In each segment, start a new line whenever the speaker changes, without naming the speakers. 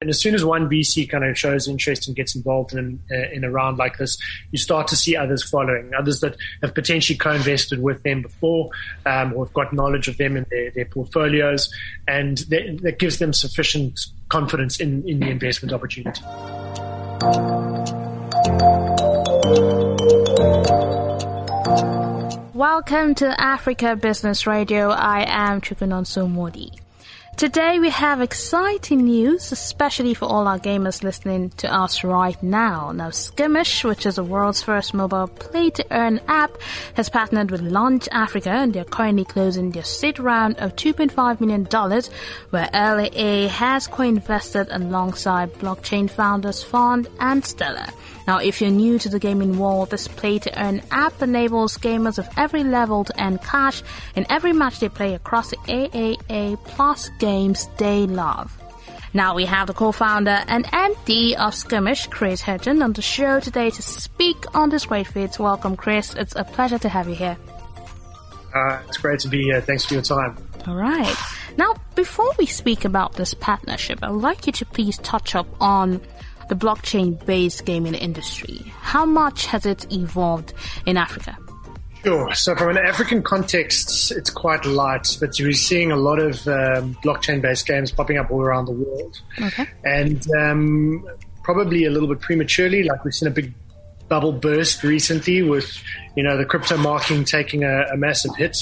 And as soon as one VC kind of shows interest and gets involved in a round like this, you start to see others following, others that have potentially co-invested with them before, or have got knowledge of them in their portfolios, and that gives them sufficient confidence in the investment opportunity.
Welcome to Africa Business Radio. I am Nonso Mordi. Today we have exciting news, especially for all our gamers listening to us right now. Now, Skrmiish, which is the world's first mobile play-to-earn app, has partnered with LaunchAfrica, and they're currently closing their seed round of $2.5 million, where LAA has co-invested alongside blockchain founders Fond and Stellar. Now, if you're new to the gaming world, this play-to-earn app enables gamers of every level to earn cash in every match they play across the AAA plus games they love. Now we have the co-founder and MD of Skirmish, Chris Heaton, on the show today to speak on this great feat. Welcome, Chris. It's a pleasure to have you here.
It's great to be here. Thanks for your time.
All right. Now, before we speak about this partnership, I'd like you to please touch up on the blockchain-based gaming industry. How much has it evolved in Africa?
Sure. So from an African context, it's quite light, but we're seeing a lot of blockchain-based games popping up all around the world.
Okay.
And probably a little bit prematurely, like we've seen a big bubble burst recently with, the crypto market taking a massive hit,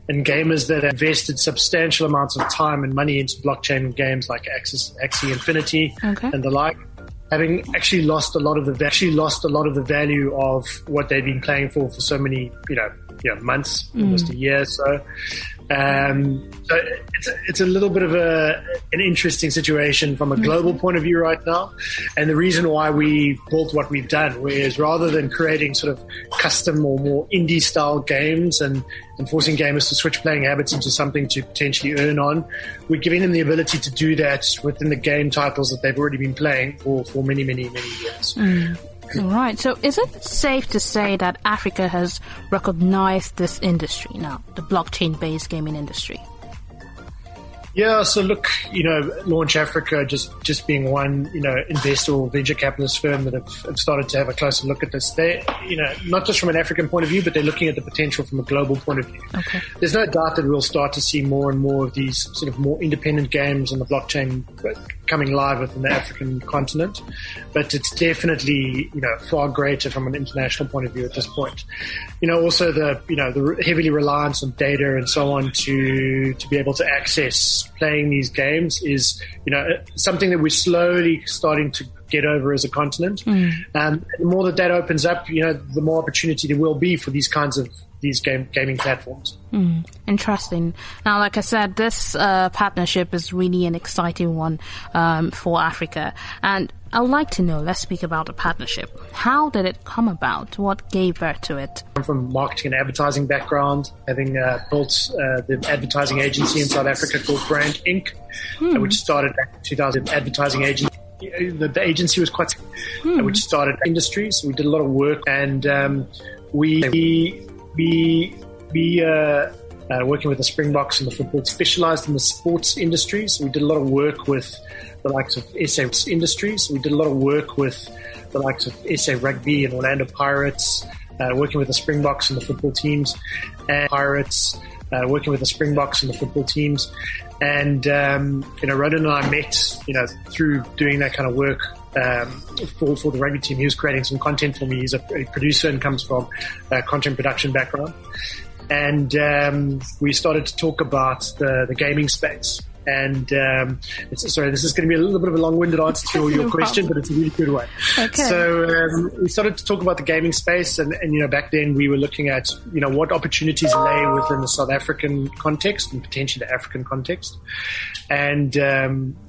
and gamers that have invested substantial amounts of time and money into blockchain games like Axie Infinity and the like, having actually lost a lot of the value of what they've been playing for so many, months, almost a year. So it's a little bit of an interesting situation from a global point of view right now. And the reason why we've built what we've done is rather than creating sort of custom or more indie style games and forcing gamers to switch playing habits into something to potentially earn on, we're giving them the ability to do that within the game titles that they've already been playing for many, many, many years.
All right. So is it safe to say that Africa has recognized this industry now, the blockchain-based gaming industry?
Yeah, so look, LaunchAfrica just being one, investor or venture capitalist firm that have started to have a closer look at this. They, not just from an African point of view, but they're looking at the potential from a global point of view.
Okay.
There's no doubt that we'll start to see more and more of these sort of more independent games on the blockchain coming live within the African continent, but it's definitely, far greater from an international point of view at this point. Also the heavily reliance on data and so on to be able to access playing these games is, something that we're slowly starting to get over as a continent. The more that opens up, the more opportunity there will be for these kinds of gaming platforms.
Interesting. Now, like I said, this partnership is really an exciting one for Africa. And I'd like to know, let's speak about the partnership. How did it come about? What gave birth to it?
I'm from marketing and advertising background, having built the advertising agency in South Africa called Brand Inc., which started back in 2000. Advertising agency. The agency was quite, which started industry. So we did a lot of work, and we working with the Springboks and the football, specialized in the sports industry. So we did a lot of work with the likes of SA Industries. So we did a lot of work with the likes of SA Rugby and Orlando Pirates, working with the Springboks and the football teams, and working with the Springboks and the football teams. And, Ronan and I met, through doing that kind of work for the rugby team. He was creating some content for me. He's a producer and comes from a content production background. And we started to talk about the gaming space. And sorry, this is going to be a little bit of a long-winded answer to your question, but it's a really good one.
Okay.
So we started to talk about the gaming space, and back then we were looking at what opportunities lay within the South African context and potentially the African context. And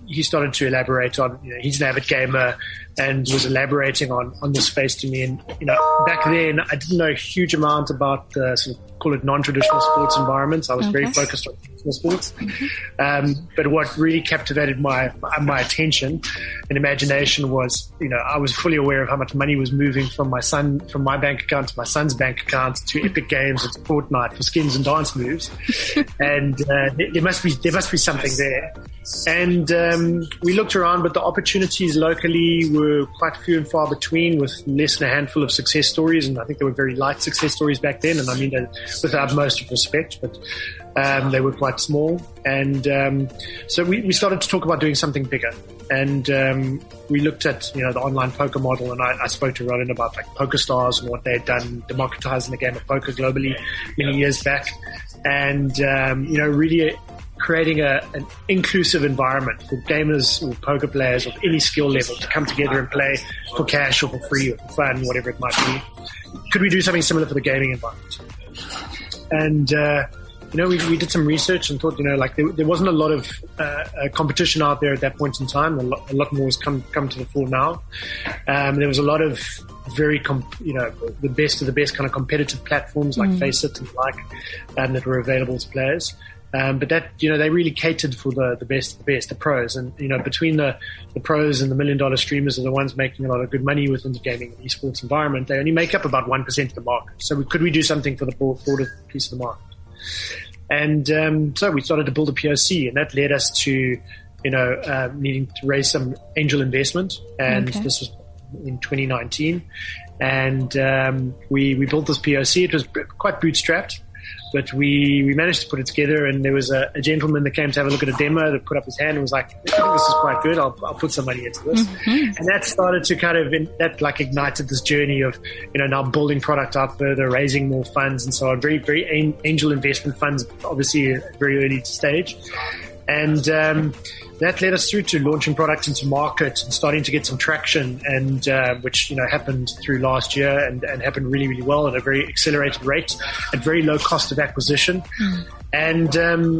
he started to elaborate on he's an avid gamer. and was elaborating on the space to me. And, back then I didn't know a huge amount about the sort of, call it non-traditional sports environments. I was very focused on traditional sports. But what really captivated my attention and imagination was, I was fully aware of how much money was moving from my bank account to my son's bank account to Epic Games and to Fortnite for skins and dance moves. And there must be something there. And we looked around, but the opportunities locally were quite few and far between, with less than a handful of success stories. And I think they were very light success stories back then. And I mean that with the utmost respect, but they were quite small. And so we started to talk about doing something bigger. And we looked at the online poker model, and I spoke to Roland about like PokerStars and what they had done democratizing the game of poker globally many years back, and really creating an inclusive environment for gamers or poker players of any skill level to come together and play for cash or for free or for fun, whatever it might be. Could we do something similar for the gaming environment? And we did some research and thought, there wasn't a lot of competition out there at that point in time. A lot more has come to the fore now. There was a lot of very, the best of the best kind of competitive platforms like Faceit and that were available to players. But that, they really catered for the best of the best, the pros. And, between the pros and the $1 million streamers are the ones making a lot of good money within the gaming and esports environment. They only make up about 1% of the market. So could we do something for the broader piece of the market? And so we started to build a POC, and that led us to, needing to raise some angel investment. And this was in 2019. And we built this POC. It was quite bootstrapped, but we managed to put it together. And there was a gentleman that came to have a look at a demo that put up his hand and was like, I think this is quite good. I'll put some money into this. And that started to ignited this journey of, now building product out further, raising more funds and so on. Very, very angel investment funds, obviously at a very early stage. And that led us through to launching products into market and starting to get some traction, and which happened through last year and happened really, really well at a very accelerated rate at very low cost of acquisition. And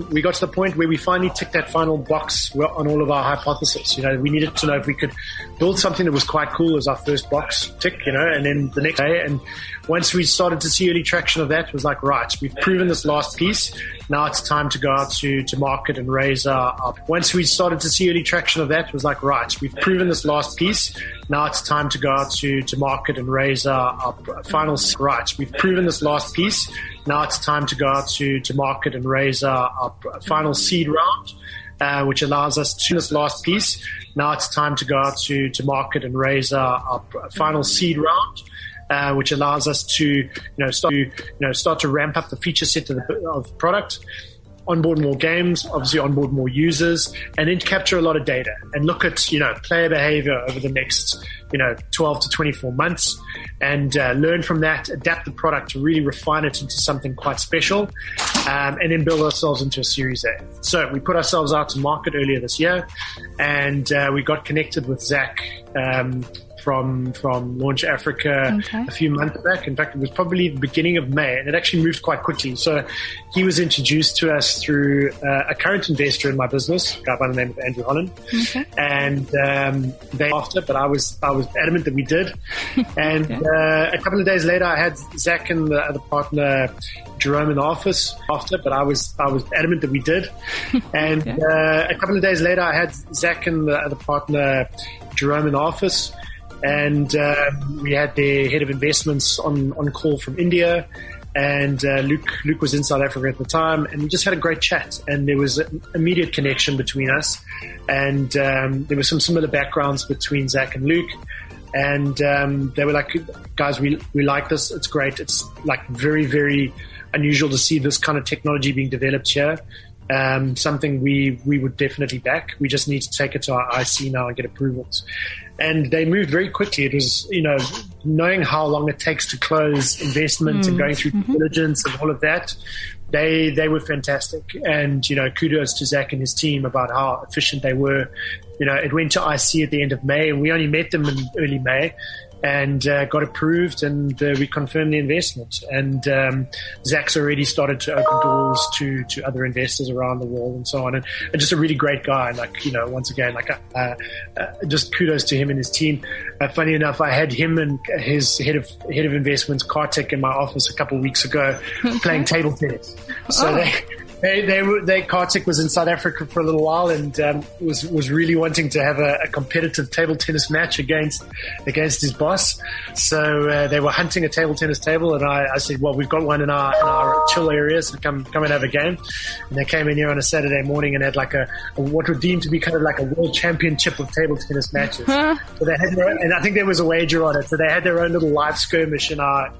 we got to the point where we finally ticked that final box on all of our hypotheses. We needed to know if we could build something that was quite cool as our first box tick, and then the next day. And once we started to see early traction of that, it was like, right, we've proven this last piece. Now it's time to go out to market and raise our. Once we started to see early traction of that, it was like, right, we've proven this last piece. Now it's time to go out to market and raise our final. Right, we've proven this last piece. Now it's time to go out to market and raise our final seed round, which allows us to this last piece. Now it's time to go out to market and raise our final seed round, which allows us to start to ramp up the feature set of the product, onboard more games, obviously onboard more users, and then capture a lot of data and look at player behavior over the next 12 to 24 months, and learn from that, adapt the product to really refine it into something quite special, and then build ourselves into a Series A. So we put ourselves out to market earlier this year, and we got connected with Zach from LaunchAfrica a few months back. In fact, it was probably the beginning of May, and it actually moved quite quickly. So he was introduced to us through a current investor in my business, a guy by the name of Andrew Holland. And they after, but I was adamant that we did. And a couple of days later, I had Zach and the other partner Jerome in the office after, but I was adamant that we did. And a couple of days later, I had Zach and the other partner Jerome in the office. And we had their head of investments on call from India, and Luke was in South Africa at the time, and we just had a great chat, and there was an immediate connection between us, and there were some similar backgrounds between Zach and Luke, and they were like, guys, we like this, it's great, it's like very, very unusual to see this kind of technology being developed here. Something we would definitely back. We just need to take it to our IC now and get approvals. And they moved very quickly. It was, knowing how long it takes to close investment and going through due diligence and all of that. They were fantastic. And, kudos to Zach and his team about how efficient they were. It went to IC at the end of May, and we only met them in early May. and got approved, and we confirmed the investment. And Zach's already started to open doors to other investors around the world and so on. And just a really great guy. Like, you know, once again, like just kudos to him and his team. Funny enough, I had him and his head of investments, Kartik, in my office a couple of weeks ago playing table tennis. So Kartik was in South Africa for a little while and was really wanting to have a competitive table tennis match against his boss. So they were hunting a table tennis table, and I said, well, we've got one in our chill area, so come and have a game. And they came in here on a Saturday morning and had like a what would deem to be kind of like a world championship of table tennis matches. So they had their own, and I think there was a wager on it. So they had their own little live skirmish in our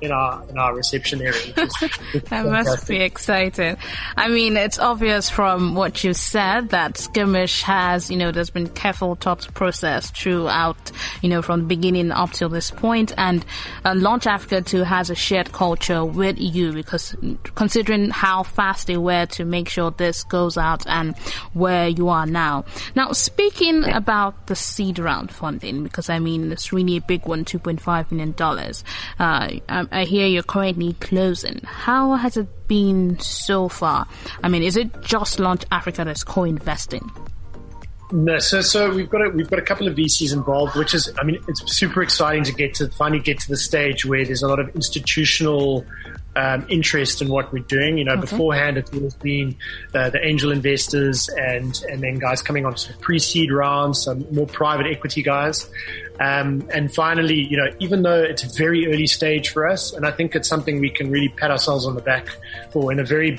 reception area.
That must be exciting. I mean, it's obvious from what you said that Skrmiish has, there's been careful thought process throughout, from the beginning up till this point, and LaunchAfrica too has a shared culture with you, because considering how fast they were to make sure this goes out and where you are now. Now, speaking about the seed round funding, because it's really a big one, $2.5 million. I hear you're currently closing. How has it been so far? Is it just LaunchAfrica that's co-investing?
No, so we've got a couple of VCs involved, which is, it's super exciting to finally get to the stage where there's a lot of institutional interest in what we're doing. Okay. Beforehand it's always been the angel investors and then guys coming on sort of pre-seed rounds, some more private equity guys. And finally, even though it's a very early stage for us, and I think it's something we can really pat ourselves on the back for in a very,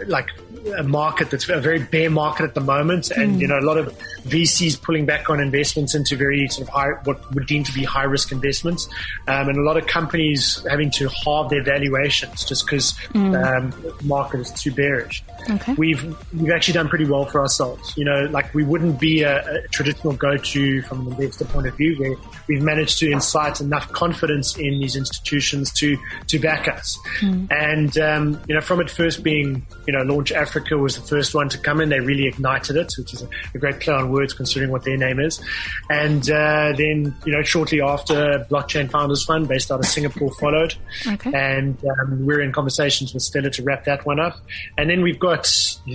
like a market that's a very bear market at the moment, and a lot of VCs pulling back on investments into very sort of high, what would deem to be high risk investments, and a lot of companies having to halve their valuations just because the market is too bearish.
Okay.
We've actually done pretty well for ourselves. Like we wouldn't be a traditional go-to from an investor point of view, where we've managed to incite enough confidence in these institutions to back us. And from it first being, LaunchAfrica was the first one to come in. They really ignited it, which is a great play on words considering what their name is. And then, shortly after, Blockchain Founders Fund based out of Singapore followed.
Okay.
And we're in conversations with Stella to wrap that one up. And then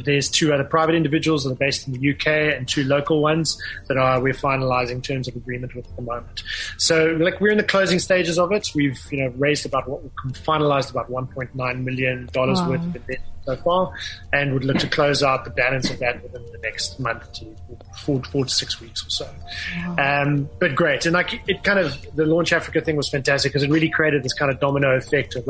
there's two other private individuals that are based in the UK and two local ones that we're finalizing terms of agreement with at the moment. So we're in the closing stages of it. We've, raised finalized about $1.9 million worth of investment so far, and would look to close out the balance of that within the next month to 4 to 6 weeks or so.
Wow.
But great. And the LaunchAfrica thing was fantastic because it really created this kind of domino effect of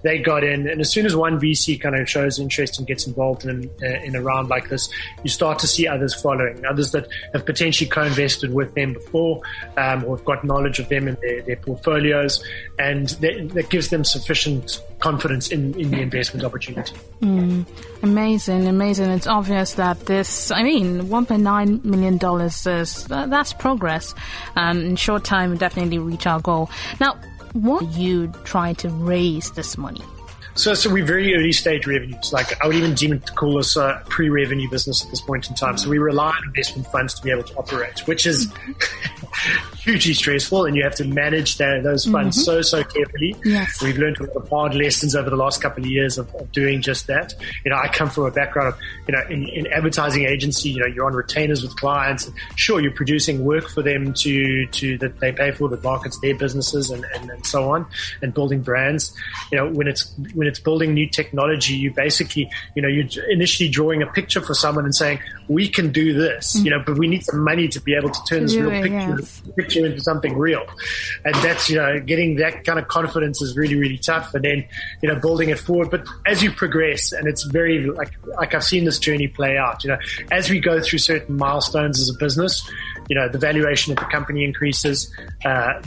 they got in, and as soon as one VC kind of shows interest and gets involved in a round like this, you start to see others following, others that have potentially co-invested with them before, or have got knowledge of them in their portfolios, and that gives them sufficient confidence in the investment opportunity.
Amazing. It's obvious that this, $1.9 million that's progress. In short time, definitely reach our goal. Now, what are you trying to raise this money?
So we're very early stage revenues. I would even deem it to call us a pre-revenue business at this point in time. So we rely on investment funds to be able to operate, which is hugely stressful, and you have to manage those funds so carefully.
Yes.
We've learned a lot of hard lessons over the last couple of years of doing just that. I come from a background of, in advertising agency, you're on retainers with clients. And sure, you're producing work for them that they pay for, that markets their businesses and so on, and building brands. When it's building new technology, you basically, you're initially drawing a picture for someone and saying, we can do this, but we need some money to be able to turn this real picture into something real. And that's, getting that kind of confidence is really, really tough. And then, building it forward. But as you progress, and it's very, like I've seen this journey play out, as we go through certain milestones as a business, the valuation of the company increases.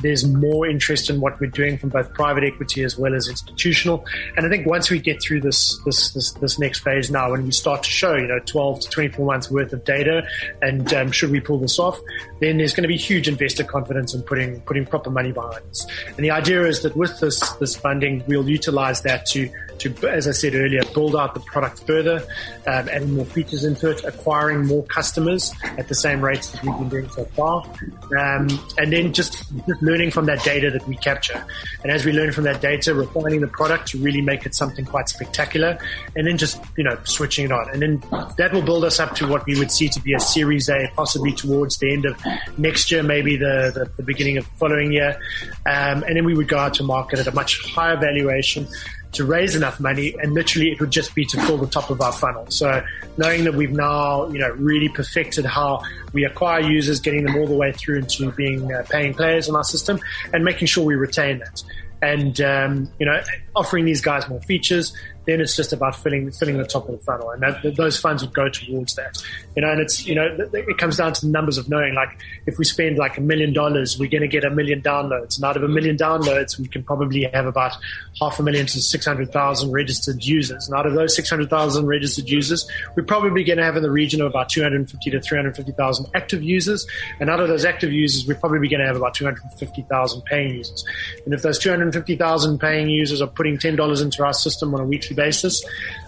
There's more interest in what we're doing from both private equity as well as institutional. And I think once we get through this next phase now, when we start to show, 12 to 24 months worth of data, and should we pull this off, then there's going to be huge investor confidence in putting proper money behind this. And the idea is that with this funding, we'll utilize that to as I said earlier, build out the product further, adding more features into it, acquiring more customers at the same rates that we've been doing so far, and then just learning from that data that we capture. And as we learn from that data, refining the product to really make it something quite spectacular, and then just, switching it on. And then that will build us up to what we would see to be a Series A, possibly towards the end of next year, maybe the beginning of the following year. And then we would go out to market at a much higher valuation to raise enough money, and literally it would just be to fill the top of our funnel. So knowing that we've now, really perfected how we acquire users, getting them all the way through into being paying players on our system, and making sure we retain that. And, offering these guys more features, then it's just about filling the top of the funnel. And those funds would go towards that. And it's, it comes down to the numbers of knowing, like, if we spend like $1 million, we're going to get 1 million downloads. And out of 1 million downloads, we can probably have about 500,000 to 600,000 registered users. And out of those 600,000 registered users, we're probably going to have in the region of about 250 to 350,000 active users. And out of those active users, we're probably going to have about 250,000 paying users. And if those 250,000 paying users are putting $10 into our system on a weekly basis,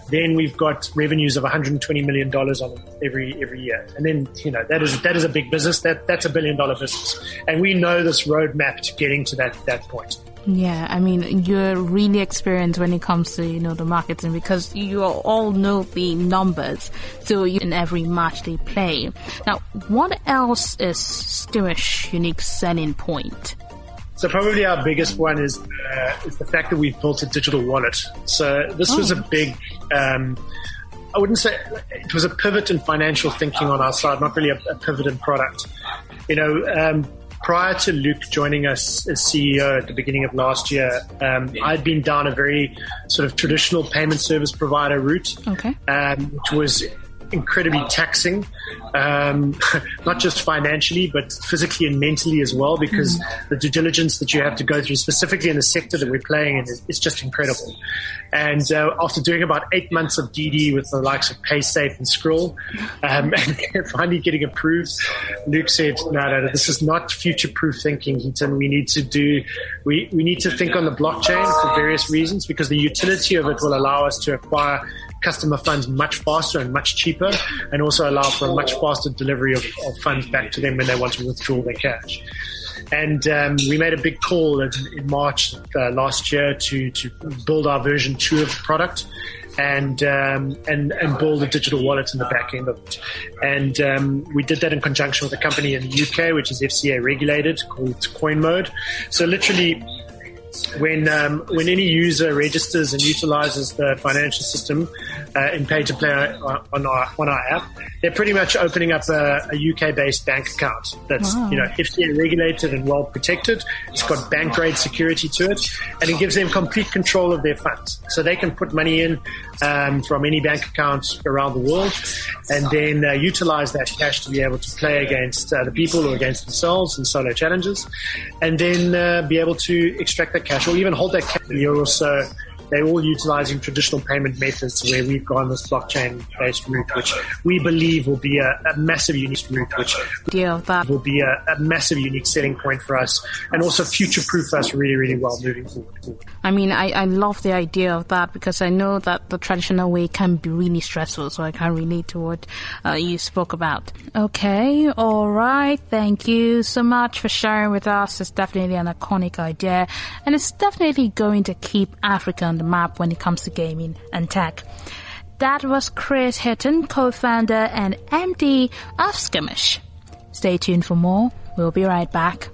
then we've got revenues of $120 million on it every year. And then, that is a big business. That's $1 billion business. And we know this roadmap to getting to that point.
Yeah, I mean, you're really experienced when it comes to, the marketing, because you all know the numbers. So in every match they play. Now, what else is Skrmiish unique selling point?
So probably our biggest one is the fact that we've built a digital wallet. So this was a big, I wouldn't say it was a pivot in financial thinking on our side, not really a pivot in product. Prior to Luke joining us as CEO at the beginning of last year, I'd been down a very sort of traditional payment service provider route, which was incredibly taxing, not just financially, but physically and mentally as well, because the due diligence that you have to go through, specifically in the sector that we're playing in, is just incredible. And after doing about 8 months of DD with the likes of PaySafe and Skrill, and finally getting approved, Luke said, no, this is not future-proof thinking, Heaton. We need to think on the blockchain for various reasons, because the utility of it will allow us to acquire customer funds much faster and much cheaper, and also allow for a much faster delivery of funds back to them when they want to withdraw their cash. And we made a big call in March last year to build our version 2 of the product, and build a digital wallet in the back end of it. And we did that in conjunction with a company in the UK, which is FCA regulated, called CoinMode. So literally, when any user registers and utilizes the financial system in pay to play on our app, they're pretty much opening up a UK-based bank account that's FCA regulated and well protected. It's got bank grade security to it, and it gives them complete control of their funds. So they can put money in from any bank account around the world, and then utilize that cash to be able to play against the people or against themselves in solo challenges, and then be able to extract that cash or even hold that cash a year or so. They're all utilizing traditional payment methods, where we've gone this blockchain-based route, which we believe will be a massive unique route, which will be a massive unique selling point for us, and also future-proof us really, really well moving forward.
I mean, I love the idea of that, because I know that the traditional way can be really stressful, so I can relate to what you spoke about. Okay, all right. Thank you so much for sharing with us. It's definitely an iconic idea, and it's definitely going to keep Africa on the map when it comes to gaming and tech. That was Chris Heaton, co-founder and MD of Skirmiish. Stay tuned for more. We'll be right back.